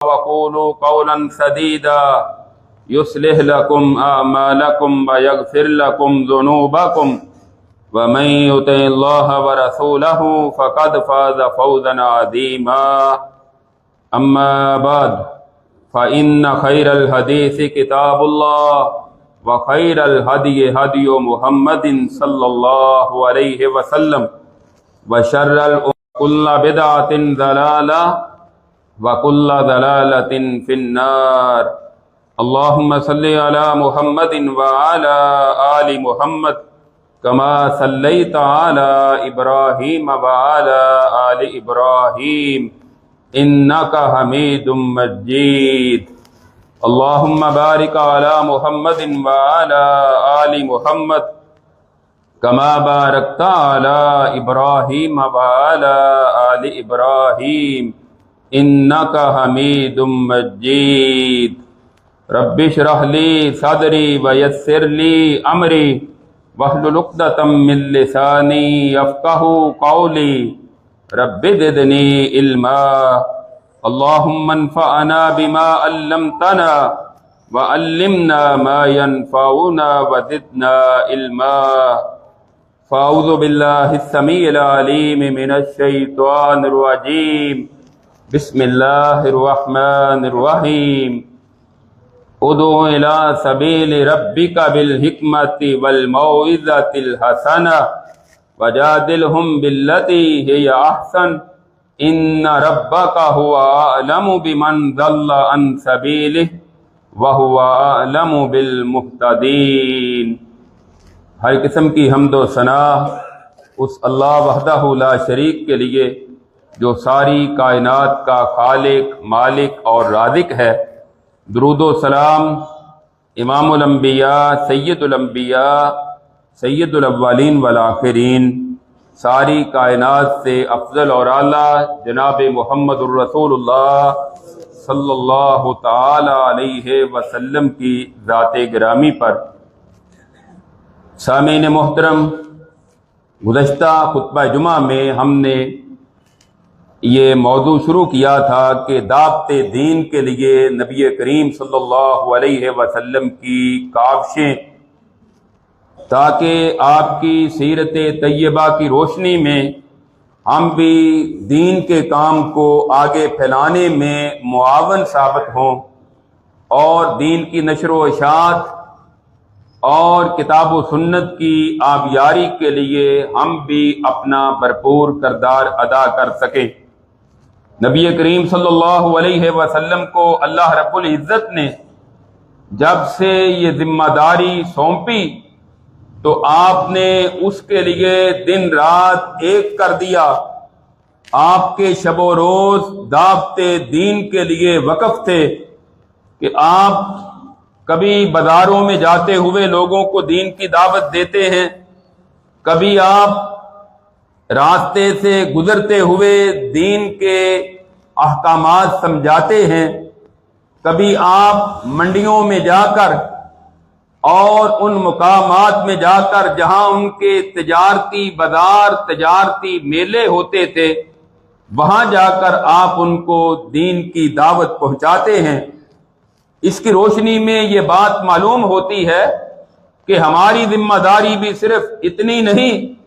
وقولوا قولا سديدا يصلح لكم أعمالكم ويغفر لكم ذنوبكم ومن يطع الله ورسوله فقد فاز فوزا عظيما أما بعد فإن خير الحديث كتاب الله وخير الهدي هدي محمد صلى الله عليه وسلم وشر الأمور كل بدعة ضلالة وَكُلَّ ضَلَالَةٍ فِي النَّارِ اللهم صل على محمد وعلى آل محمد كما صليت على إبراهيم وعلى آل إبراهيم إنك حميد مجيد اللهم بارك على محمد وعلى آل محمد كما باركت على إبراهيم وعلى آل إبراهيم انک حمید مجید رب اشرح لی صدری ویسر لی امری واحلل عقدۃ من لسانی یفقہوا قولی رب زدنی علما اللہم انفعنا بما علمتنا وعلمنا ما ينفعنا وزدنا علما فاعوذ باللہ السمیع العلیم من الشیطان الرجیم بسم اللہ الرحمن الرحیم ادعو الی سبیل ربک بالحکمت والموعظۃ الحسنہ وجادلہم باللتی ہی احسن ان ربک هو اعلم بمن ضل عن سبیلہ وهو اعلم بالمہتدین۔ ہر قسم کی حمد و ثنا اس اللہ وحدہ لا شریک کے لیے جو ساری کائنات کا خالق، مالک اور رازق ہے۔ درود و سلام امام الانبیاء، سید الانبیاء، سید الاولین والآخرین، ساری کائنات سے افضل اور اعلیٰ جناب محمد الرسول اللہ صلی اللہ تعالی علیہ وسلم کی ذات گرامی پر۔ سامعین محترم، گزشتہ خطبہ جمعہ میں ہم نے یہ موضوع شروع کیا تھا کہ دعوت دین کے لیے نبی کریم صلی اللہ علیہ وسلم کی کاوشیں، تاکہ آپ کی سیرت طیبہ کی روشنی میں ہم بھی دین کے کام کو آگے پھیلانے میں معاون ثابت ہوں اور دین کی نشر و اشاعت اور کتاب و سنت کی آبیاری کے لیے ہم بھی اپنا بھرپور کردار ادا کر سکیں۔ نبی کریم صلی اللہ علیہ وسلم کو اللہ رب العزت نے جب سے یہ ذمہ داری سونپی تو آپ نے اس کے لیے دن رات ایک کر دیا۔ آپ کے شب و روز دعوت دین کے لیے وقف تھے کہ آپ کبھی بازاروں میں جاتے ہوئے لوگوں کو دین کی دعوت دیتے ہیں، کبھی آپ راستے سے گزرتے ہوئے دین کے احکامات سمجھاتے ہیں، کبھی آپ منڈیوں میں جا کر اور ان مقامات میں جا کر جہاں ان کے تجارتی بازار، تجارتی میلے ہوتے تھے، وہاں جا کر آپ ان کو دین کی دعوت پہنچاتے ہیں۔ اس کی روشنی میں یہ بات معلوم ہوتی ہے کہ ہماری ذمہ داری بھی صرف اتنی نہیں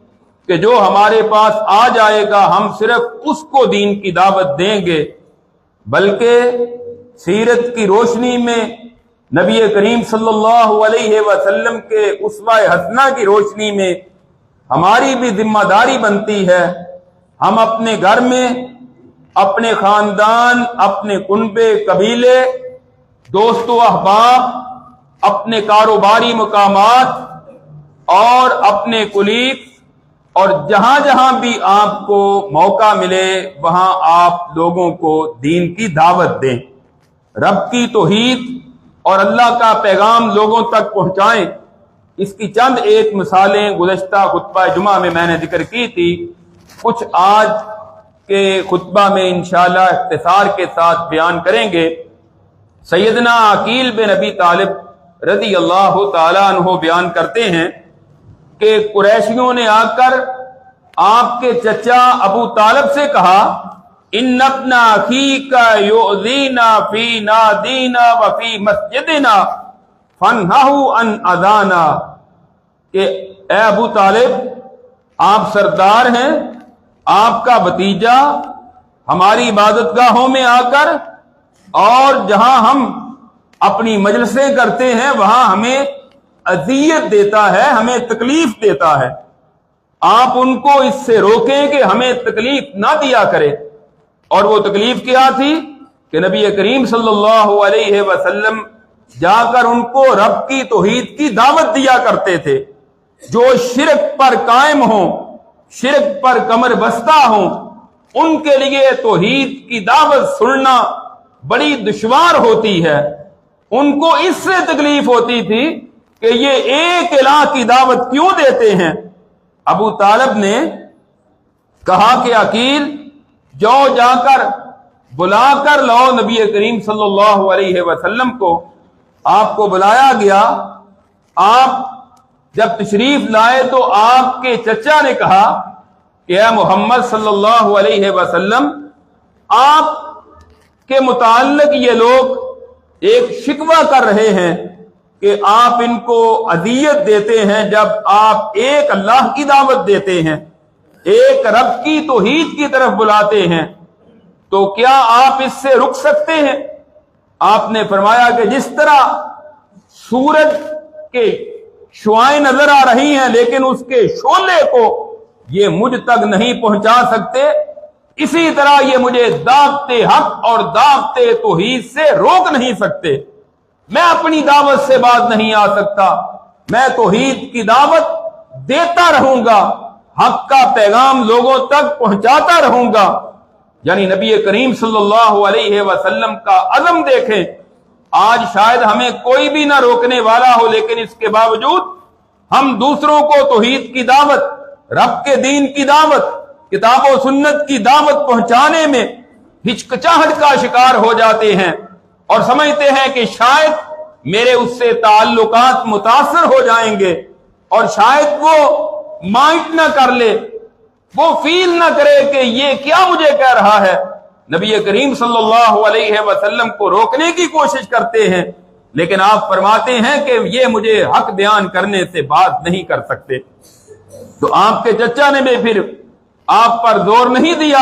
کہ جو ہمارے پاس آ جائے گا ہم صرف اس کو دین کی دعوت دیں گے، بلکہ سیرت کی روشنی میں نبی کریم صلی اللہ علیہ وسلم کے اسوہ حسنہ کی روشنی میں ہماری بھی ذمہ داری بنتی ہے۔ ہم اپنے گھر میں، اپنے خاندان، اپنے کنبے، قبیلے، دوست و احباب، اپنے کاروباری مقامات اور اپنے کولیگ اور جہاں جہاں بھی آپ کو موقع ملے وہاں آپ لوگوں کو دین کی دعوت دیں، رب کی توحید اور اللہ کا پیغام لوگوں تک پہنچائیں۔ اس کی چند ایک مثالیں گزشتہ خطبہ جمعہ میں نے ذکر کی تھی، کچھ آج کے خطبہ میں انشاءاللہ اختصار کے ساتھ بیان کریں گے۔ سیدنا عقیل بن ابی طالب رضی اللہ تعالیٰ عنہ بیان کرتے ہیں کہ قریشیوں نے آ کر آپ کے چچا ابو طالب سے کہا ان ابن اخیک یؤذینا فی نادینا وفی مسجدنا فانہہ عن اذانا، کہ اے ابو طالب، آپ سردار ہیں، آپ کا بھتیجا ہماری عبادت گاہوں میں آ کر اور جہاں ہم اپنی مجلسیں کرتے ہیں وہاں ہمیں اذیت دیتا ہے، ہمیں تکلیف دیتا ہے، آپ ان کو اس سے روکیں کہ ہمیں تکلیف نہ دیا کرے۔ اور وہ تکلیف کیا تھی کہ نبی کریم صلی اللہ علیہ وسلم جا کر ان کو رب کی توحید کی دعوت دیا کرتے تھے۔ جو شرک پر قائم ہوں، شرک پر کمر بستہ ہوں، ان کے لیے توحید کی دعوت سننا بڑی دشوار ہوتی ہے۔ ان کو اس سے تکلیف ہوتی تھی کہ یہ ایک الہ کی دعوت کیوں دیتے ہیں۔ ابو طالب نے کہا کہ عقیل، جاؤ جا کر بلا کر لاؤ نبی کریم صلی اللہ علیہ وسلم کو۔ آپ کو بلایا گیا، آپ جب تشریف لائے تو آپ کے چچا نے کہا کہ اے محمد صلی اللہ علیہ وسلم، آپ کے متعلق یہ لوگ ایک شکوہ کر رہے ہیں کہ آپ ان کو اذیت دیتے ہیں جب آپ ایک اللہ کی دعوت دیتے ہیں، ایک رب کی توحید کی طرف بلاتے ہیں، تو کیا آپ اس سے رک سکتے ہیں؟ آپ نے فرمایا کہ جس طرح سورج کے شعائیں نظر آ رہی ہیں لیکن اس کے شعلے کو یہ مجھ تک نہیں پہنچا سکتے، اسی طرح یہ مجھے دعوت حق اور دعوت توحید سے روک نہیں سکتے۔ میں اپنی دعوت سے باز نہیں آ سکتا، میں توحید کی دعوت دیتا رہوں گا، حق کا پیغام لوگوں تک پہنچاتا رہوں گا۔ یعنی نبی کریم صلی اللہ علیہ وسلم کا عزم دیکھیں۔ آج شاید ہمیں کوئی بھی نہ روکنے والا ہو، لیکن اس کے باوجود ہم دوسروں کو توحید کی دعوت، رب کے دین کی دعوت، کتاب و سنت کی دعوت پہنچانے میں ہچکچاہٹ کا شکار ہو جاتے ہیں اور سمجھتے ہیں کہ شاید میرے اس سے تعلقات متاثر ہو جائیں گے، اور شاید وہ مائنڈ نہ کر لے، وہ فیل نہ کرے کہ یہ کیا مجھے کہہ رہا ہے۔ نبی کریم صلی اللہ علیہ وسلم کو روکنے کی کوشش کرتے ہیں، لیکن آپ فرماتے ہیں کہ یہ مجھے حق بیان کرنے سے باز نہیں کر سکتے۔ تو آپ کے چچا نے بھی پھر آپ پر زور نہیں دیا،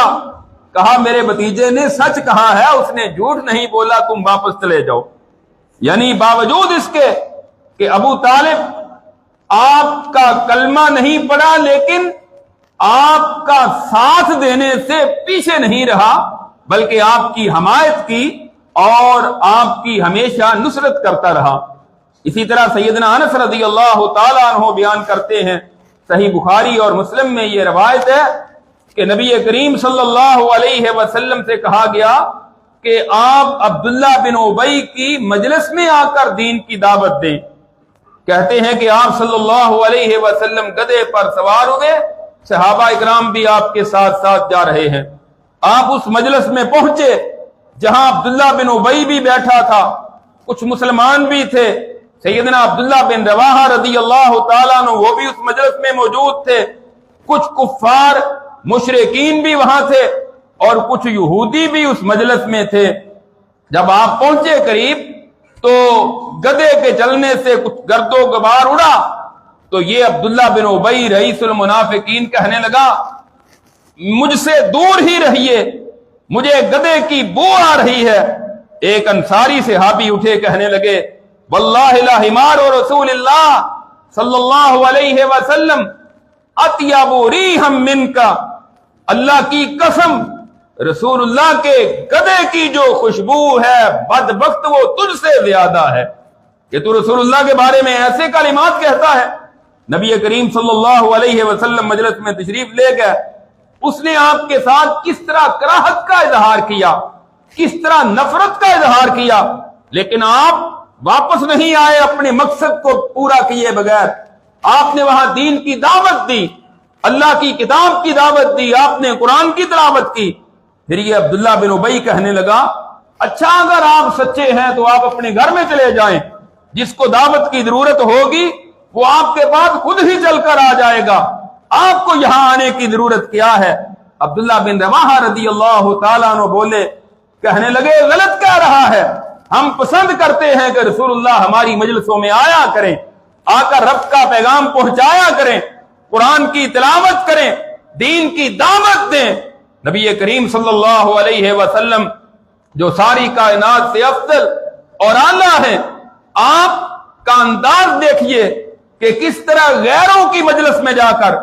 کہا میرے بھتیجے نے سچ کہا ہے، اس نے جھوٹ نہیں بولا، تم واپس چلے جاؤ۔ یعنی باوجود اس کے کہ ابو طالب آپ کا کلمہ نہیں پڑا لیکن آپ کا ساتھ دینے سے پیچھے نہیں رہا، بلکہ آپ کی حمایت کی اور آپ کی ہمیشہ نصرت کرتا رہا۔ اسی طرح سیدنا انس رضی اللہ تعالیٰ عنہ بیان کرتے ہیں، صحیح بخاری اور مسلم میں یہ روایت ہے کہ نبی کریم صلی اللہ علیہ وسلم سے کہا گیا کہ آپ عبداللہ بن ابی کی مجلس میں آ کر دین کی دعوت دیں۔ کہتے ہیں کہ آپ صلی اللہ علیہ وسلم گدھے پر سوار ہوئے، صحابہ اکرام بھی آپ کے ساتھ ساتھ جا رہے ہیں۔ آپ اس مجلس میں پہنچے جہاں عبداللہ بن ابی بھی بیٹھا تھا، کچھ مسلمان بھی تھے، سیدنا عبداللہ بن رواحہ رضی اللہ تعالیٰ عنہ وہ بھی اس مجلس میں موجود تھے، کچھ کفار مشرکین بھی وہاں تھے اور کچھ یہودی بھی اس مجلس میں تھے۔ جب آپ پہنچے قریب تو گدھے کے چلنے سے کچھ گرد و غبار اڑا، تو یہ عبداللہ بن ابی رئیس المنافقین کہنے لگا مجھ سے دور ہی رہیے، مجھے گدھے کی بو آ رہی ہے۔ ایک انصاری صحابی اٹھے، کہنے لگے واللہ لا حمار رسول اللہ صلی اللہ علیہ وسلم اطیب ریحم منکا، اللہ کی قسم رسول اللہ کے گدھے کی جو خوشبو ہے بدبخت وہ تجھ سے زیادہ ہے کہ تو رسول اللہ کے بارے میں ایسے کلمات کہتا ہے۔ نبی کریم صلی اللہ علیہ وسلم مجلس میں تشریف لے گئے، اس نے آپ کے ساتھ کس طرح کراہت کا اظہار کیا، کس طرح نفرت کا اظہار کیا، لیکن آپ واپس نہیں آئے اپنے مقصد کو پورا کیے بغیر۔ آپ نے وہاں دین کی دعوت دی، اللہ کی کتاب کی دعوت دی، آپ نے قرآن کی تلاوت کی۔ پھر یہ عبداللہ بن ابی کہنے لگا اچھا اگر آپ سچے ہیں تو آپ اپنے گھر میں چلے جائیں، جس کو دعوت کی ضرورت ہوگی وہ آپ کے پاس خود ہی چل کر آ جائے گا، آپ کو یہاں آنے کی ضرورت کیا ہے۔ عبداللہ بن رواحہ رضی اللہ تعالیٰ عنہ بولے، کہنے لگے غلط کہہ رہا ہے، ہم پسند کرتے ہیں کہ رسول اللہ ہماری مجلسوں میں آیا کریں، آ کر رب کا پیغام پہنچایا کریں، قرآن کی تلاوت کریں، دین کی دعوت دیں۔ نبی کریم صلی اللہ علیہ وسلم جو ساری کائنات سے افضل اور اعلیٰ ہیں، آپ کا انداز دیکھیے کہ کس طرح غیروں کی مجلس میں جا کر،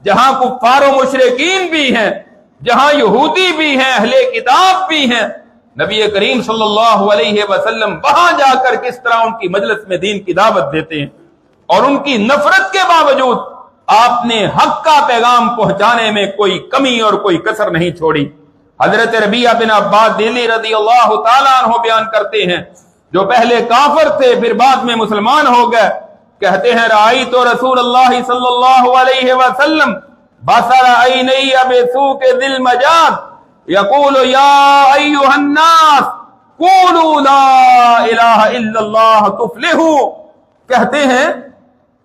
جہاں کفار و مشرکین بھی ہیں، جہاں یہودی بھی ہیں، اہل کتاب بھی ہیں، نبی کریم صلی اللہ علیہ وسلم وہاں جا کر کس طرح ان کی مجلس میں دین کی دعوت دیتے ہیں، اور ان کی نفرت کے باوجود آپ نے حق کا پیغام پہنچانے میں کوئی کمی اور کوئی کسر نہیں چھوڑی۔ حضرت ربیعہ بن عباد دلی رضی اللہ تعالیٰ عنہ بیان کرتے ہیں، جو پہلے کافر تھے پھر بعد میں مسلمان ہو گئے، کہتے ہیں رأیت رسول اللہ صلی اللہ علیہ وسلم بصر عینی بسوق ذی المجاد یقول یا ایھا الناس قولوا لا الہ الا اللہ تفلحوا۔ کہتے ہیں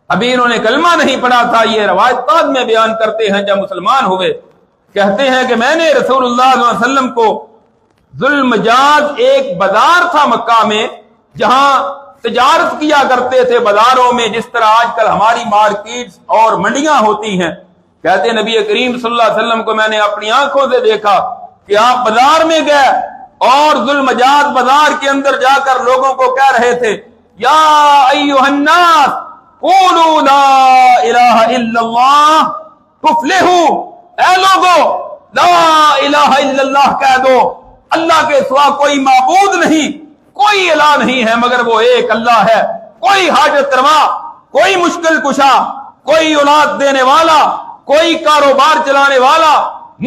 ابھی انہوں نے کلمہ نہیں پڑھا تھا، یہ روایت بعد میں بیان کرتے ہیں جب مسلمان ہوئے، کہتے ہیں کہ میں نے رسول اللہ صلی اللہ علیہ وسلم کو ذوالمجاز، ایک بازار تھا مکہ میں جہاں تجارت کیا کرتے تھے بازاروں میں، جس طرح آج کل ہماری مارکیٹس اور منڈیاں ہوتی ہیں، کہتے ہیں نبی کریم صلی اللہ علیہ وسلم کو میں نے اپنی آنکھوں سے دیکھا کہ آپ بازار میں گئے اور ذوالمجاز بازار کے اندر جا کر لوگوں کو کہہ رہے تھے یا ایھا الناس قولوا لا الہ الا اللہ تفلحوا، اے لوگو لا الہ الا اللہ کہہ دو، اللہ کے سوا کوئی معبود نہیں، کوئی الہ نہیں ہے مگر وہ ایک اللہ ہے، کوئی حاجت روا، کوئی مشکل کشا، کوئی اولاد دینے والا، کوئی کاروبار چلانے والا،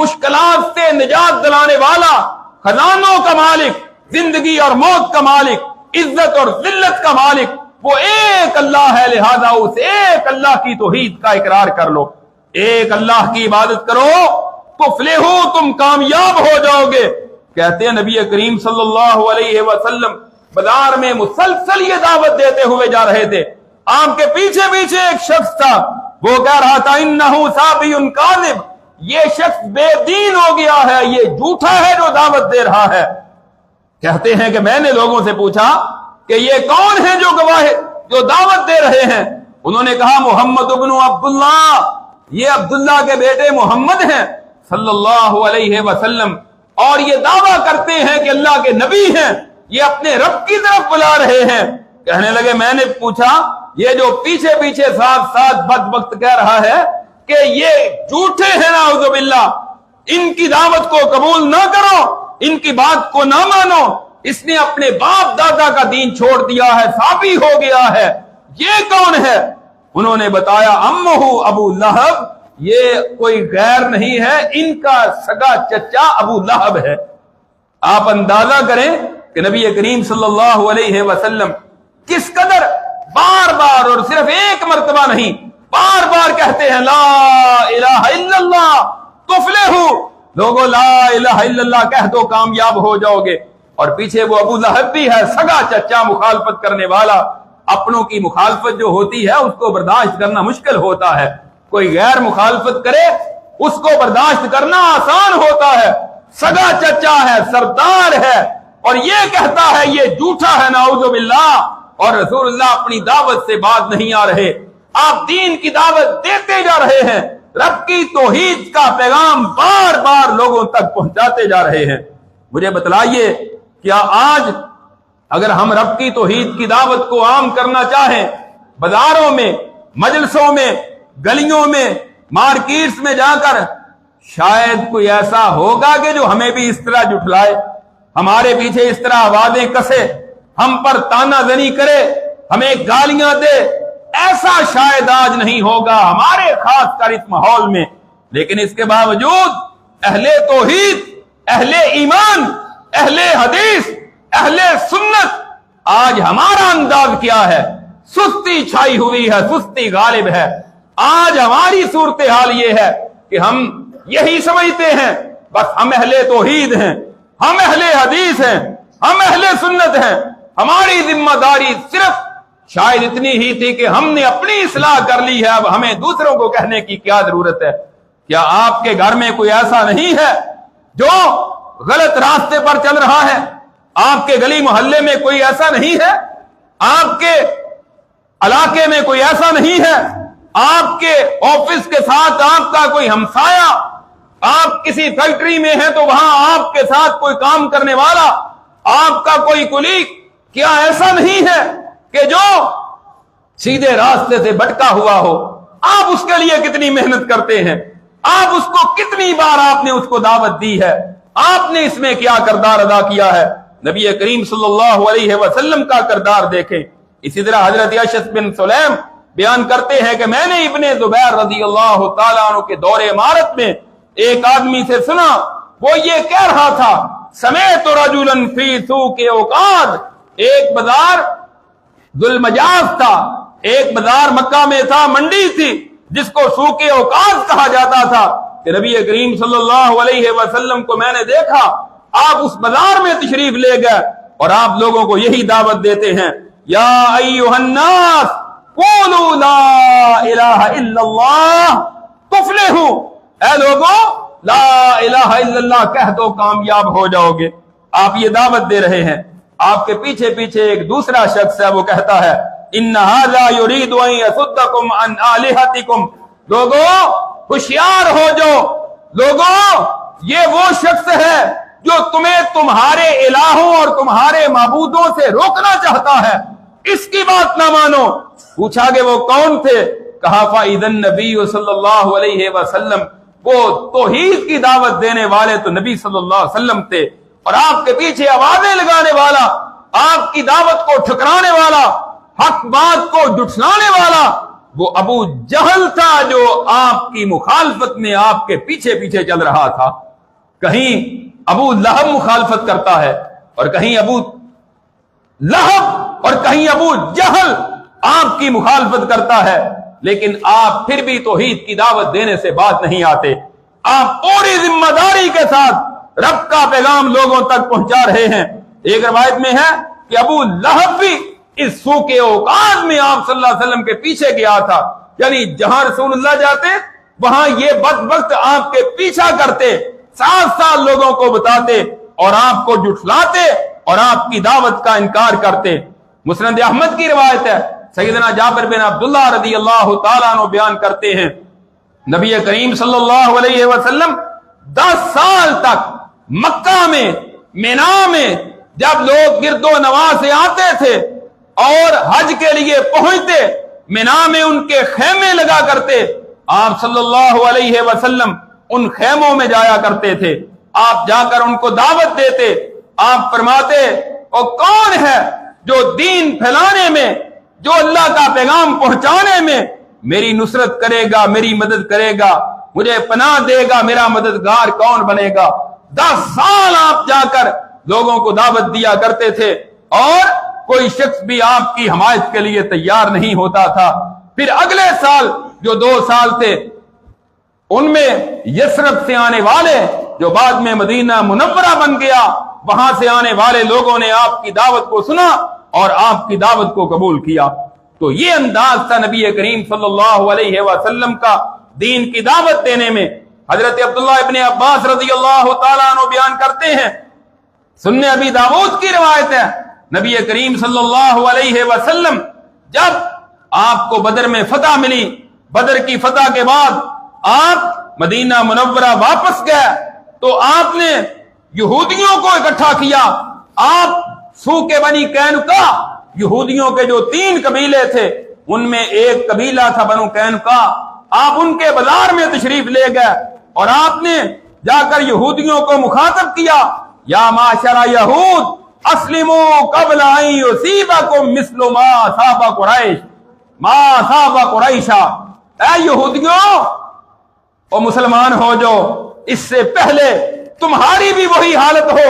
مشکلات سے نجات دلانے والا، خزانوں کا مالک، زندگی اور موت کا مالک، عزت اور ذلت کا مالک، وہ ایک اللہ ہے، لہذا اس ایک اللہ کی توحید کا اقرار کر لو، ایک اللہ کی عبادت کرو تو فلحو، تم کامیاب ہو جاؤ گے۔ کہتے ہیں نبی کریم صلی اللہ علیہ وسلم بازار میں مسلسل یہ دعوت دیتے ہوئے جا رہے تھے، آپ کے پیچھے پیچھے ایک شخص تھا، وہ کہہ رہا تھا انہ صابی کاذب، یہ شخص بے دین ہو گیا ہے، یہ جھوٹا ہے جو دعوت دے رہا ہے۔ کہتے ہیں کہ میں نے لوگوں سے پوچھا کہ یہ کون ہے جو گواہ جو دعوت دے رہے ہیں؟ انہوں نے کہا محمد ابن عبداللہ، یہ عبداللہ کے بیٹے محمد ہیں صلی اللہ علیہ وسلم، اور یہ دعویٰ کرتے ہیں کہ اللہ کے نبی ہیں، یہ اپنے رب کی طرف بلا رہے ہیں۔ کہنے لگے میں نے پوچھا یہ جو پیچھے پیچھے ساتھ ساتھ بدبخت کہہ رہا ہے کہ یہ جھوٹے ہیں نعوذ باللہ، ان کی دعوت کو قبول نہ کرو، ان کی بات کو نہ مانو، اس نے اپنے باپ دادا کا دین چھوڑ دیا ہے، صابی ہو گیا ہے، یہ کون ہے؟ انہوں نے بتایا امہ ابو لہب، یہ کوئی غیر نہیں ہے، ان کا سگا چچا ابو لہب ہے۔ آپ اندازہ کریں کہ نبی کریم صلی اللہ علیہ وسلم کس قدر بار بار، اور صرف ایک مرتبہ نہیں، بار بار کہتے ہیں لا الہ الا اللہ تفلحوا، لوگوں لا الہ الا اللہ کہہ دو کامیاب ہو جاؤ گے، اور پیچھے وہ ابو لہب بھی ہے، سگا چچا، مخالفت کرنے والا۔ اپنوں کی مخالفت جو ہوتی ہے اس کو برداشت کرنا مشکل ہوتا ہے، کوئی غیر مخالفت کرے اس کو برداشت کرنا آسان ہوتا ہے، سگا چچا ہے، سردار ہے، اور یہ کہتا ہے یہ جھوٹا ہے نعوذ باللہ، اور رسول اللہ اپنی دعوت سے باز نہیں آ رہے، آپ دین کی دعوت دیتے جا رہے ہیں، رب کی توحید کا پیغام بار بار لوگوں تک پہنچاتے جا رہے ہیں۔ مجھے بتلائیے کیا آج اگر ہم رب کی توحید کی دعوت کو عام کرنا چاہیں، بازاروں میں، مجلسوں میں، گلیوں میں، مارکیٹس میں جا کر، شاید کوئی ایسا ہوگا کہ جو ہمیں بھی اس طرح جھٹلائے، ہمارے پیچھے اس طرح آوازیں کسے، ہم پر تانا زنی کرے، ہمیں گالیاں دے، ایسا شاید آج نہیں ہوگا ہمارے خاص کر اس ماحول میں۔ لیکن اس کے باوجود اہل توحید، اہل ایمان، اہل حدیث، اہل سنت، آج ہمارا انداز کیا ہے؟ سستی چھائی ہوئی ہے، سستی غالب ہے۔ آج ہماری صورتحال یہ ہے کہ ہم یہی سمجھتے ہیں بس ہم اہل توحید ہیں، ہم اہل حدیث ہیں، ہم اہل سنت ہیں، ہماری ذمہ داری صرف شاید اتنی ہی تھی کہ ہم نے اپنی اصلاح کر لی ہے، اب ہمیں دوسروں کو کہنے کی کیا ضرورت ہے؟ کیا آپ کے گھر میں کوئی ایسا نہیں ہے جو غلط راستے پر چل رہا ہے؟ آپ کے گلی محلے میں کوئی ایسا نہیں ہے؟ آپ کے علاقے میں کوئی ایسا نہیں ہے؟ آپ کے آفس کے ساتھ آپ کا کوئی ہمسایہ، آپ کسی فیکٹری میں ہیں تو وہاں آپ کے ساتھ کوئی کام کرنے والا، آپ کا کوئی کولیگ، کیا ایسا نہیں ہے کہ جو سیدھے راستے سے بھٹکا ہوا ہو؟ آپ اس کے لیے کتنی محنت کرتے ہیں؟ آپ اس کو کتنی بار آپ نے اس کو دعوت دی ہے؟ آپ نے اس میں کیا کردار ادا کیا ہے؟ نبی کریم صلی اللہ علیہ وسلم کا کردار دیکھیں۔ اسی طرح حضرت اشعث بن سلیم بیان کرتے ہیں کہ میں نے ابن زبیر رضی اللہ تعالیٰ عنہ کے دور امارت میں ایک آدمی سے سنا، وہ یہ کہہ رہا تھا، سمیت رجلا فی سوق عکاظ، ایک بازار ذوالمجاز تھا، ایک بازار مکہ میں تھا، منڈی تھی جس کو سوق عکاظ کہا جاتا تھا، کہ نبی کریم صلی اللہ علیہ وسلم کو میں نے دیکھا آپ اس بازار میں تشریف لے گئے اور آپ لوگوں کو یہی دعوت دیتے ہیں، یا ایھا الناس قولوا لا الہ الا اللہ تفلحوا، اے لوگوں لا الہ الا اللہ کہہ دو کامیاب ہو جاؤ گے۔ آپ یہ دعوت دے رہے ہیں، آپ کے پیچھے پیچھے ایک دوسرا شخص ہے، وہ کہتا ہے ان ھذا یرید ان یصدکم عن الہتکم، لوگوں ہوشیار ہو جاؤ، لوگوں یہ وہ شخص ہے جو تمہیں تمہارے الہوں اور تمہارے معبودوں سے روکنا چاہتا ہے، اس کی بات نہ مانو۔ پوچھا کہ وہ کون تھے؟ کہا فَإِذَا النَّبِيُّ صلی اللہ علیہ وسلم، وہ توحید کی دعوت دینے والے تو نبی صلی اللہ علیہ وسلم تھے، اور آپ کے پیچھے آوازیں لگانے والا، آپ کی دعوت کو ٹھکرانے والا، حق بات کو جھٹلانے والا وہ ابو جہل تھا، جو آپ کی مخالفت میں آپ کے پیچھے پیچھے چل رہا تھا۔ کہیں ابو لہب مخالفت کرتا ہے اور کہیں ابو لہب اور کہیں ابو جہل آپ کی مخالفت کرتا ہے، لیکن آپ پھر بھی توحید کی دعوت دینے سے بات نہیں آتے۔ آپ پوری ذمہ داری کے ساتھ رب کا پیغام لوگوں تک پہنچا رہے ہیں۔ ایک روایت میں ہے کہ ابو لہب بھی اس سوق عکاظ میں آپ صلی اللہ علیہ وسلم کے پیچھے گیا تھا، یعنی جہاں رسول اللہ جاتے وہاں یہ بدبخت آپ کے پیچھا کرتے، ساتھ ساتھ لوگوں کو بتاتے اور آپ کو جھٹلاتے اور آپ کی دعوت کا انکار کرتے۔ مسند احمد کی روایت ہے، سیدنا جابر بن عبداللہ رضی اللہ تعالیٰ عنہ بیان کرتے ہیں، نبی کریم صلی اللہ علیہ وسلم 10 سال تک مکہ میں مینا میں جب لوگ گرد و نواح سے آتے تھے اور حج کے لیے پہنچتے، مینا میں ان کے خیمے لگا کرتے، آپ صلی اللہ علیہ وسلم ان خیموں میں جایا کرتے تھے، آپ جا کر ان کو دعوت دیتے، آپ فرماتے اور کون ہے جو دین پھیلانے میں، جو اللہ کا پیغام پہنچانے میں میری نصرت کرے گا، میری مدد کرے گا، مجھے پناہ دے گا، میرا مددگار کون بنے گا؟ 10 سال آپ جا کر لوگوں کو دعوت دیا کرتے تھے اور کوئی شخص بھی آپ کی حمایت کے لیے تیار نہیں ہوتا تھا۔ پھر اگلے سال جو 2 سال تھے ان میں یثرب سے آنے والے، جو بعد میں مدینہ منورہ بن گیا، وہاں سے آنے والے لوگوں نے آپ کی دعوت کو سنا اور آپ کی دعوت کو قبول کیا۔ تو یہ انداز تھا نبی کریم صلی اللہ علیہ وسلم کا دین کی دعوت دینے میں۔ حضرت عبداللہ ابن عباس رضی اللہ تعالیٰ عنہ بیان کرتے ہیں، سنن ابی داؤد کی روایت ہے، نبی کریم صلی اللہ علیہ وسلم جب آپ کو بدر میں فتح ملی، بدر کی فتح کے بعد آپ مدینہ منورہ واپس گئے تو آپ نے یہودیوں کو اکٹھا کیا۔ آپ سوق بنی قینقاع، یہودیوں کے جو 3 قبیلے تھے ان میں ایک قبیلہ تھا بنو قینقاع، آپ ان کے بازار میں تشریف لے گئے اور آپ نے جا کر یہودیوں کو مخاطب کیا، یا معاشر یہود اسلموا قبل ان یصیبکم مثل ما اصاب قریش، ما اصاب قریشا، اے یہودیوں اور مسلمان ہو جاؤ، اس سے پہلے تمہاری بھی وہی حالت ہو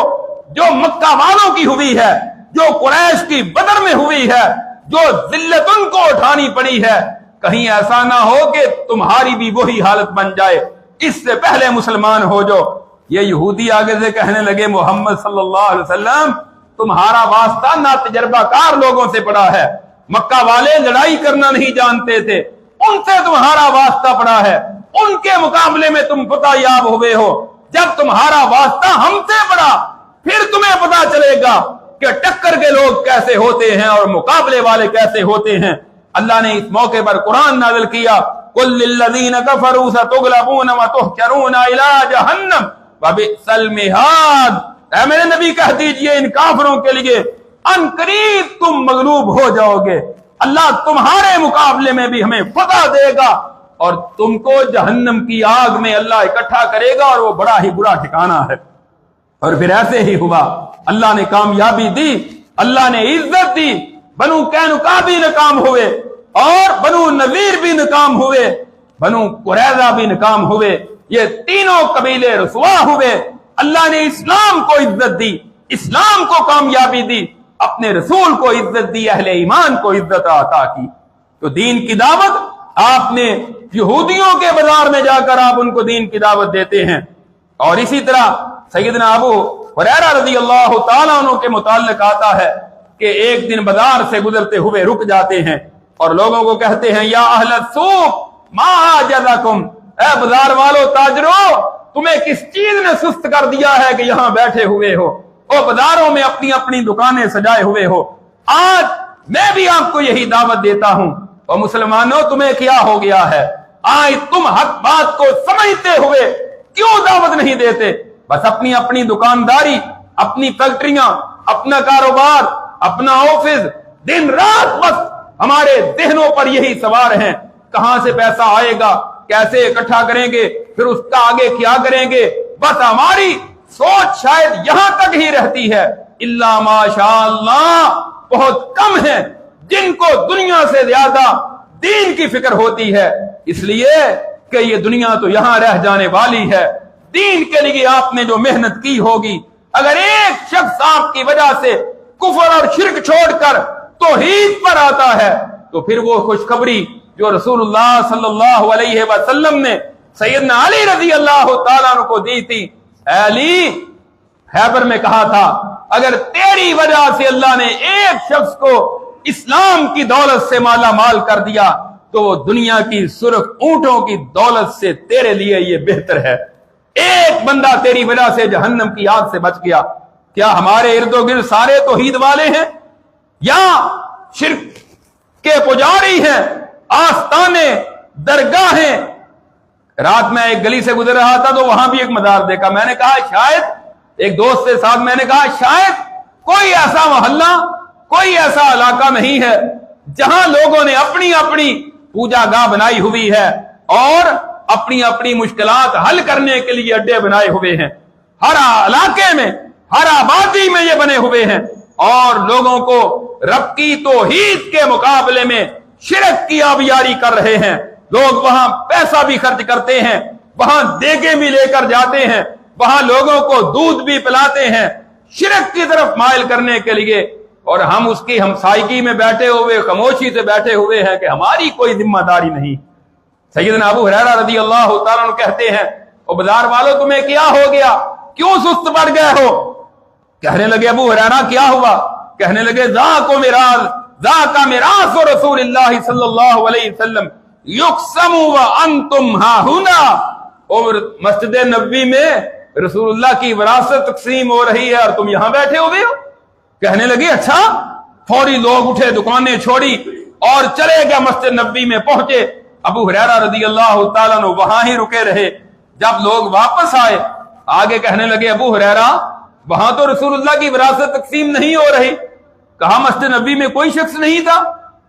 جو مکہ والوں کی ہوئی ہے، جو قریش کی بدر میں ہوئی ہے، جو ذلت ان کو اٹھانی پڑی ہے، کہیں ایسا نہ ہو کہ تمہاری بھی وہی حالت بن جائے، اس سے پہلے مسلمان ہو جاؤ۔ یہ یہودی آگے سے کہنے لگے، محمد صلی اللہ علیہ وسلم تمہارا واسطہ نا تجربہ کار لوگوں سے پڑا ہے، مکہ والے لڑائی کرنا نہیں جانتے تھے، ان سے تمہارا واسطہ پڑا ہے، ان کے مقابلے میں تم فتح یاب ہوئے ہو. جب تمہارا واسطہ ہم سے بڑا پھر تمہیں پتا چلے گا کہ ٹکر کے لوگ کیسے ہوتے ہیں اور مقابلے والے کیسے ہوتے ہیں. اللہ نے اس موقع پر قرآن نازل کیا قل للذین کفروا ستغلبون وتحشرون الی جہنم وبئس المہاد. اے میرے نبی کہہ دیجئے ان کافروں کے لیے ان قریب تم مغلوب ہو جاؤ گے. اللہ تمہارے مقابلے میں بھی ہمیں فتح دے گا اور تم کو جہنم کی آگ میں اللہ اکٹھا کرے گا اور وہ بڑا ہی برا ٹھکانہ ہے. اور پھر ایسے ہی ہوا, اللہ نے کامیابی دی, اللہ نے عزت دی. بنو قینقاع بھی ناکام ہوئے اور بنو نذیر بھی ناکام ہوئے, بنو قریظہ بھی ناکام ہوئے. یہ تینوں قبیلے رسوا ہوئے. اللہ نے اسلام کو عزت دی, اسلام کو کامیابی دی, اپنے رسول کو عزت دی, اہل ایمان کو عزت عطا کی. تو دین کی دعوت آپ نے یہودیوں کے بازار میں جا کر آپ ان کو دین کی دعوت دیتے ہیں. اور اسی طرح سیدنا ابو ہریرہ رضی اللہ تعالیٰ عنہ کے متعلق آتا ہے کہ ایک دن بازار سے گزرتے ہوئے رک جاتے ہیں اور لوگوں کو کہتے ہیں یا اہل السوق ما اعجزکم, اے بازار والو تاجرو تمہیں کس چیز نے سست کر دیا ہے کہ یہاں بیٹھے ہوئے ہو, اور بازاروں میں اپنی اپنی دکانیں سجائے ہوئے ہو. آج میں بھی آپ کو یہی دعوت دیتا ہوں, اور مسلمانوں تمہیں کیا ہو گیا ہے؟ آج تم حق بات کو سمجھتے ہوئے کیوں دعوت نہیں دیتے؟ بس اپنی اپنی دکانداری, اپنی فیکٹریاں, اپنا کاروبار, اپنا آفس, دن رات بس ہمارے ذہنوں پر یہی سوار ہیں, کہاں سے پیسہ آئے گا, کیسے اکٹھا کریں گے, پھر اس کا آگے کیا کریں گے. بس ہماری سوچ شاید یہاں تک ہی رہتی ہے. الا ماشاء اللہ بہت کم ہیں جن کو دنیا سے زیادہ دین کی فکر ہوتی ہے, اس لیے کہ یہ دنیا تو یہاں رہ جانے والی ہے. دین کے لیے آپ نے جو محنت کی ہوگی, اگر ایک شخص آپ کی وجہ سے کفر اور شرک چھوڑ کر توحید پر آتا ہے تو پھر وہ خوشخبری جو رسول اللہ صلی اللہ علیہ وسلم نے سیدنا علی رضی اللہ تعالیٰ عنہ کو دی تھی. اے علی, خیبر میں کہا تھا اگر تیری وجہ سے اللہ نے ایک شخص کو اسلام کی دولت سے مالا مال کر دیا تو وہ دنیا کی سرخ اونٹوں کی دولت سے تیرے لیے یہ بہتر ہے. ایک بندہ تیری وجہ سے جہنم کی آگ سے بچ گیا. کیا ہمارے ارد و گرد سارے توحید والے ہیں یا شرک کے پجاری ہیں, آستانے, درگاہیں؟ رات میں ایک گلی سے گزر رہا تھا تو وہاں بھی ایک مزار دیکھا. میں نے کہا شاید, ایک دوست سے ساتھ میں نے کہا شاید کوئی ایسا محلہ, کوئی ایسا علاقہ نہیں ہے جہاں لوگوں نے اپنی اپنی پوجا گاہ بنائی ہوئی ہے اور اپنی اپنی مشکلات حل کرنے کے لیے اڈے بنائے ہوئے ہیں. ہر علاقے میں, ہر آبادی میں یہ بنے ہوئے ہیں اور لوگوں کو رب کی توحید کے مقابلے میں شرک کی آبیاری کر رہے ہیں. لوگ وہاں پیسہ بھی خرچ کرتے ہیں, وہاں دیگیں بھی لے کر جاتے ہیں, وہاں لوگوں کو دودھ بھی پلاتے ہیں شرک کی طرف مائل کرنے کے لیے, اور ہم اس کی ہمسائیگی میں بیٹھے ہوئے خاموشی سے بیٹھے ہوئے ہیں کہ ہماری کوئی ذمہ داری نہیں. سیدنا ابو ہریرہ رضی اللہ تعالیٰ عنہ کہتے ہیں او بازار والوں تمہیں کیا ہو گیا, کیوں سست پڑ گئے ہو؟ کہنے لگے ابو ہریرہ کیا ہوا؟ کہنے لگے ذاک میراث رسول اللہ صلی اللہ علیہ وسلم یقسم وانتم ہاہنا. اور مسجد نبوی میں رسول اللہ کی وراثت تقسیم ہو رہی ہے اور تم یہاں بیٹھے ہوئے ہو. کہنے لگے اچھا. فوری لوگ اٹھے, دکانیں چھوڑی اور چلے گئے مسجد نبوی میں پہنچے. ابو ہریرہ رضی اللہ تعالیٰ عنہ وہاں ہی رکے رہے. جب لوگ واپس آئے آگے کہنے لگے ابو ہریرہ وہاں تو رسول اللہ کی وراثت تقسیم نہیں ہو رہی. کہا مسجد نبوی میں کوئی شخص نہیں تھا؟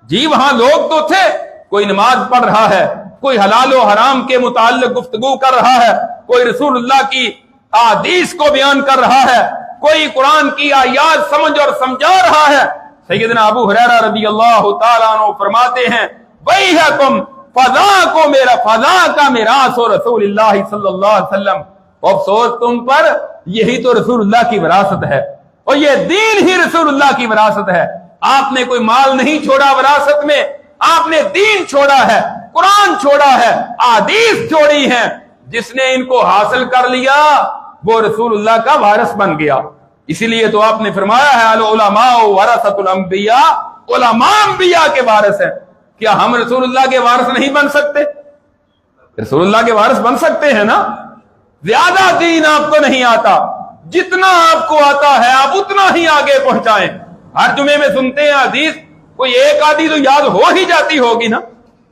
جی وہاں لوگ تو تھے, کوئی نماز پڑھ رہا ہے, کوئی حلال و حرام کے متعلق گفتگو کر رہا ہے, کوئی رسول اللہ کی احادیث کو بیان کر رہا ہے, کوئی قرآن کی آیات سمجھ اور سمجھا رہا ہے. سیدنا ابو ہریرہ رضی اللہ تعالیٰ عنہ فرماتے ہیں ویحکم فضا کا میراث رسول اللہ صلی اللہ علیہ وسلم, افسوس تم پر, یہی تو رسول اللہ کی وراثت ہے اور یہ دین ہی رسول اللہ کی وراثت ہے. آپ نے کوئی مال نہیں چھوڑا وراثت میں, آپ نے دین چھوڑا ہے, قرآن چھوڑا ہے, احادیث چھوڑی ہیں. جس نے ان کو حاصل کر لیا وہ رسول اللہ کا وارث بن گیا. اسی لیے تو آپ نے فرمایا ہے العلماء ورثۃ الانبیاء, علماء انبیاء کے وارث ہیں. کیا ہم رسول اللہ کے وارث نہیں بن سکتے؟ رسول اللہ کے وارث بن سکتے ہیں نا؟ زیادہ دین آپ کو نہیں آتا، جتنا آپ کو آتا ہے آپ اتنا ہی آگے پہنچائیں۔ ہر جمعے میں سنتے ہیں حدیث، کوئی ایک آدھی تو یاد ہو ہی جاتی ہوگی نا،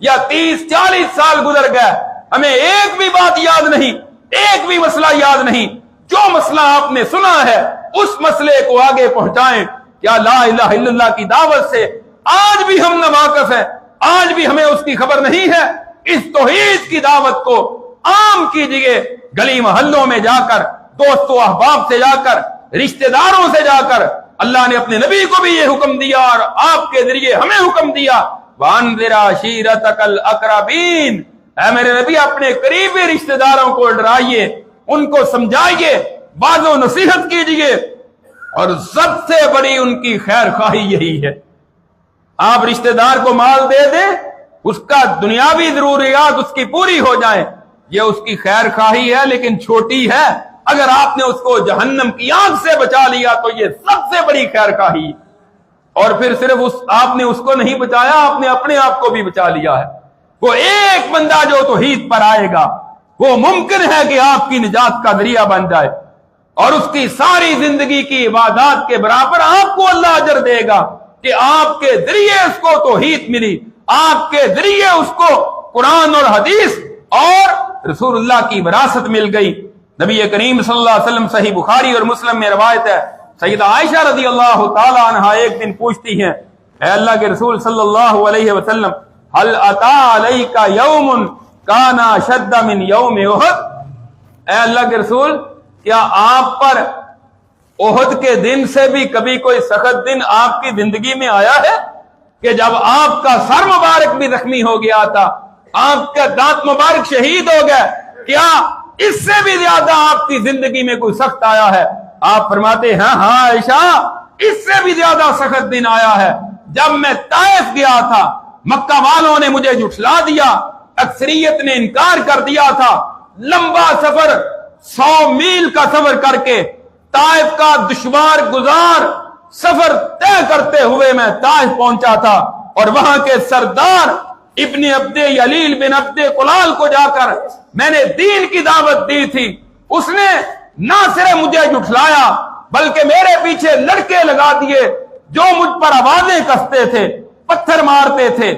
یا 30-40 سال گزر گئے ہمیں ایک بھی بات یاد نہیں، ایک بھی مسئلہ یاد نہیں۔ جو مسئلہ آپ نے سنا ہے اس مسئلے کو آگے پہنچائیں۔ کیا لا الہ الا اللہ کی دعوت سے آج بھی ہم ناواقف ہیں، آج بھی ہمیں اس کی خبر نہیں ہے؟ اس توحید کی دعوت کو عام کیجئے، گلی محلوں میں جا کر، دوست و احباب سے جا کر، رشتہ داروں سے جا کر۔ اللہ نے اپنے نبی کو بھی یہ حکم دیا اور آپ کے ذریعے ہمیں حکم دیا، وَأَنذِرْ عَشِيرَتَكَ الْأَقْرَبِينَ، اے میرے نبی اپنے قریبی رشتہ داروں کو ڈرائیے، ان کو سمجھائیے، واعظ و نصیحت کیجئے، اور سب سے بڑی ان کی خیر خواہی یہی ہے۔ آپ رشتہ دار کو مال دے دیں، اس کا دنیاوی ضروریات اس کی پوری ہو جائیں، یہ اس کی خیر خواہی ہے، لیکن چھوٹی ہے۔ اگر آپ نے اس کو جہنم کی آگ سے بچا لیا تو یہ سب سے بڑی خیر خواہی۔ اور پھر صرف آپ نے اس کو نہیں بچایا، آپ نے اپنے آپ کو بھی بچا لیا ہے۔ وہ ایک بندہ جو توحید پر آئے گا وہ ممکن ہے کہ آپ کی نجات کا ذریعہ بن جائے، اور اس کی ساری زندگی کی عبادات کے برابر آپ کو اللہ اجر دے گا کہ آپ کے ذریعے اس کو توحید ملی، آپ کے ذریعے اس کو قرآن اور حدیث اور رسول اللہ کی وراثت مل گئی۔ نبی کریم صلی اللہ علیہ وسلم، صحیح بخاری اور مسلم میں روایت ہے، سیدہ عائشہ رضی اللہ تعالی عنہا ایک دن پوچھتی ہیں، اے اللہ کے رسول صلی اللہ علیہ وسلم، هل اتا علیک یوم کان اشد من یوم احد، اے اللہ کے رسول کیا آپ پر احد کے دن سے بھی کبھی کوئی سخت دن آپ کی زندگی میں آیا ہے کہ جب آپ کا سر مبارک بھی زخمی ہو گیا تھا، آپ کا دانت مبارک شہید ہو گئے، کیا اس سے بھی زیادہ آپ کی زندگی میں کوئی سخت آیا ہے؟ آپ فرماتے ہیں ہاں عائشہ، اس سے بھی زیادہ سخت دن آیا ہے، جب میں طائف گیا تھا، مکہ والوں نے مجھے جھٹلا دیا، اکثریت نے انکار کر دیا تھا، لمبا سفر 100 میل کا سفر کر کے طائف کا دشوار گزار سفر طے کرتے ہوئے میں طائف پہنچا تھا، اور وہاں کے سردار ابن عبد یلیل بن عبد قلال کو جا کر میں نے دین کی دعوت دی تھی، اس نے نہ صرف مجھے جھٹلایا بلکہ میرے پیچھے لڑکے لگا دیے جو مجھ پر آوازیں کستے تھے، پتھر مارتے تھے،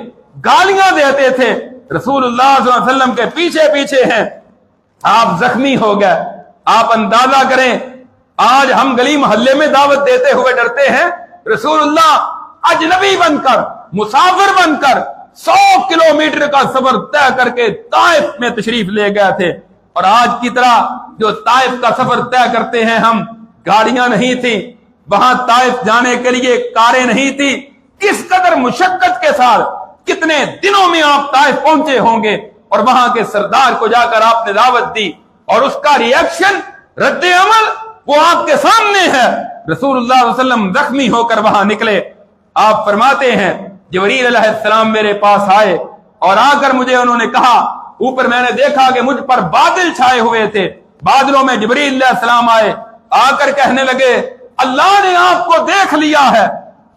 گالیاں دیتے تھے۔ رسول اللہ صلی اللہ علیہ وسلم کے پیچھے پیچھے ہیں، آپ زخمی ہو گئے۔ آپ اندازہ کریں، آج ہم گلی محلے میں دعوت دیتے ہوئے ڈرتے ہیں، رسول اللہ اجنبی بن کر، مسافر بن کر 100 کلومیٹر کا سفر طے کر کے طائف میں تشریف لے گئے تھے، اور آج کی طرح جو طائف کا سفر طے کرتے ہیں ہم، گاڑیاں نہیں تھی وہاں، طائف جانے کے لیے کاریں نہیں تھی، کس قدر مشقت کے ساتھ کتنے دنوں میں آپ طائف پہنچے ہوں گے، اور وہاں کے سردار کو جا کر آپ نے دعوت دی، اور اس کا ریئیکشن، رد عمل وہ آپ کے سامنے ہے۔ رسول اللہ صلی اللہ علیہ وسلم زخمی ہو کر وہاں نکلے۔ آپ فرماتے ہیں جبریل علیہ السلام میرے پاس آئے، اور آ کر مجھے انہوں نے کہا، اوپر میں نے دیکھا کہ مجھ پر بادل چھائے ہوئے تھے، بادلوں میں جبریل علیہ السلام آئے، آ کر کہنے لگے اللہ نے آپ کو دیکھ لیا ہے،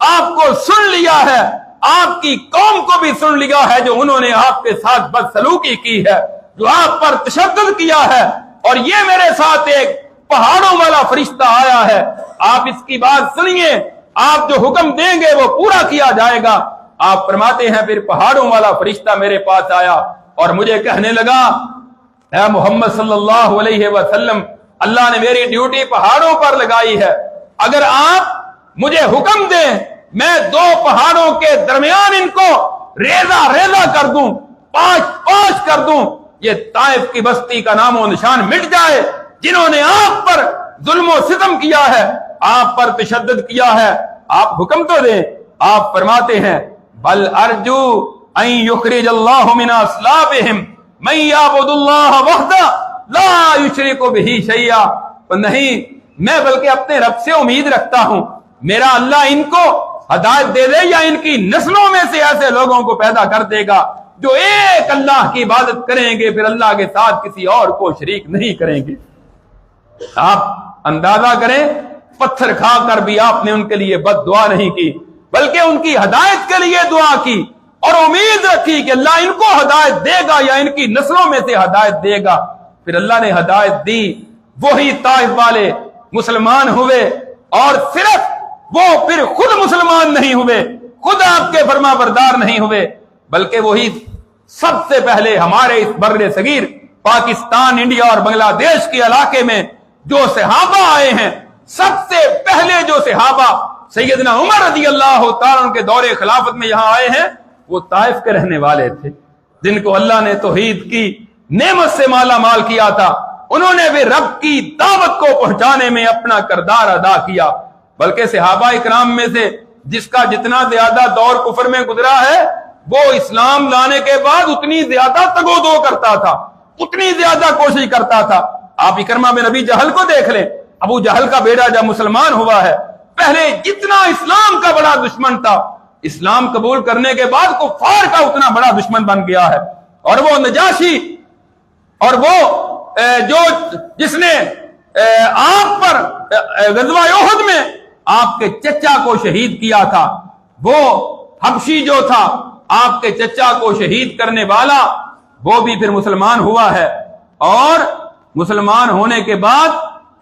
آپ کو سن لیا ہے، آپ کی قوم کو بھی سن لیا ہے جو انہوں نے آپ کے ساتھ بدسلوکی کی ہے، جو آپ پر تشدد کیا ہے، اور یہ میرے ساتھ ایک پہاڑوں والا فرشتہ آیا ہے، آپ اس کی بات سنیے، آپ جو حکم دیں گے وہ پورا کیا جائے گا۔ آپ فرماتے ہیں پھر پہاڑوں والا فرشتہ میرے پاس آیا اور مجھے کہنے لگا، اے محمد صلی اللہ علیہ وسلم، اللہ نے میری ڈیوٹی پہاڑوں پر لگائی ہے، اگر آپ مجھے حکم دیں میں 2 پہاڑوں کے درمیان ان کو ریزہ ریزہ کر دوں، 5 کر دوں، یہ طائف کی بستی کا نام و نشان مٹ جائے جنہوں نے آپ پر ظلم و ستم کیا ہے، آپ پر تشدد کیا ہے، آپ حکم تو دیں۔ آپ فرماتے ہیں بل ارجو ان یخرج اللہ من اصلابہم من یعبد اللہ وحدہ لا یشرک بہ شیئا، نہیں، میں بلکہ اپنے رب سے امید رکھتا ہوں میرا اللہ ان کو ہدایت دے دے، یا ان کی نسلوں میں سے ایسے لوگوں کو پیدا کر دے گا جو ایک اللہ کی عبادت کریں گے، پھر اللہ کے ساتھ کسی اور کو شریک نہیں کریں گے۔ آپ اندازہ کریں، پتھر کھا کر بھی آپ نے ان کے لیے بد دعا نہیں کی بلکہ ان کی ہدایت کے لیے دعا کی، اور امید رکھی کہ اللہ ان کو ہدایت دے گا یا ان کی نسلوں میں سے ہدایت دے گا. پھر اللہ نے ہدایت دی. وہی طائف والے مسلمان ہوئے اور صرف وہ پھر خود مسلمان نہیں ہوئے, خود آپ کے فرما بردار نہیں ہوئے, بلکہ وہی سب سے پہلے ہمارے اس بر صغیر پاکستان, انڈیا اور بنگلہ دیش کے علاقے میں جو صحابہ آئے ہیں, سب سے پہلے جو صحابہ سیدنا عمر رضی اللہ تعالیٰ عنہ کے دور خلافت میں یہاں آئے ہیں, وہ طائف کے رہنے والے تھے, جن کو اللہ نے توحید کی نعمت سے مالا مال کیا تھا. انہوں نے بھی رب کی دعوت کو پہنچانے میں اپنا کردار ادا کیا. بلکہ صحابہ اکرام میں سے جس کا جتنا زیادہ دور کفر میں گزرا ہے, وہ اسلام لانے کے بعد اتنی زیادہ تگودو کرتا تھا, اتنی زیادہ کوشش کرتا تھا. آپ اکرمہ بن ابی جہل کو دیکھ لیں. ابو جہل کا بیٹا جب مسلمان ہوا ہے, پہلے جتنا اسلام کا بڑا دشمن تھا, اسلام قبول کرنے کے بعد کفار کا اتنا بڑا دشمن بن گیا ہے. اور وہ نجاشی, اور وہ جو جس نے آپ پر غزوہ احد میں آپ کے چچا کو شہید کیا تھا, وہ حبشی جو تھا آپ کے چچا کو شہید کرنے والا, وہ بھی پھر مسلمان ہوا ہے. اور مسلمان ہونے کے بعد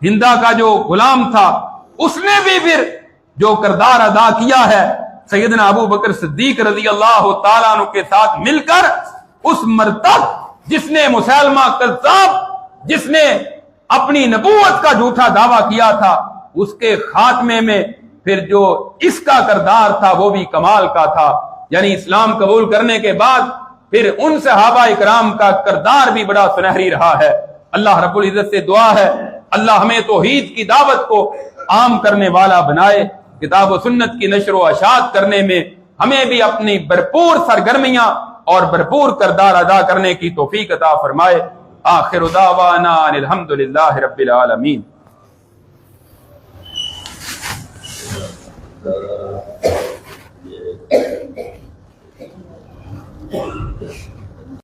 ہندا کا جو غلام تھا, اس نے بھی پھر جو کردار ادا کیا ہے, سیدنا ابو بکر صدیق رضی اللہ تعالیٰ عنہ کے ساتھ مل کر اس مرتد جس نے مسلمہ کذاب, جس نے اپنی نبوت کا جھوٹا دعویٰ کیا تھا, اس کے خاتمے میں پھر جو اس کا کردار تھا وہ بھی کمال کا تھا. یعنی اسلام قبول کرنے کے بعد پھر ان صحابہ اکرام کا کردار بھی بڑا سنہری رہا ہے. اللہ رب العزت سے دعا ہے اللہ ہمیں توحید کی دعوت کو عام کرنے والا بنائے, کتاب و سنت کی نشر و اشاعت کرنے میں ہمیں بھی اپنی بھرپور سرگرمیاں اور بھرپور کردار ادا کرنے کی توفیق عطا فرمائے. آخر دعوانا الحمدللہ رب العالمین.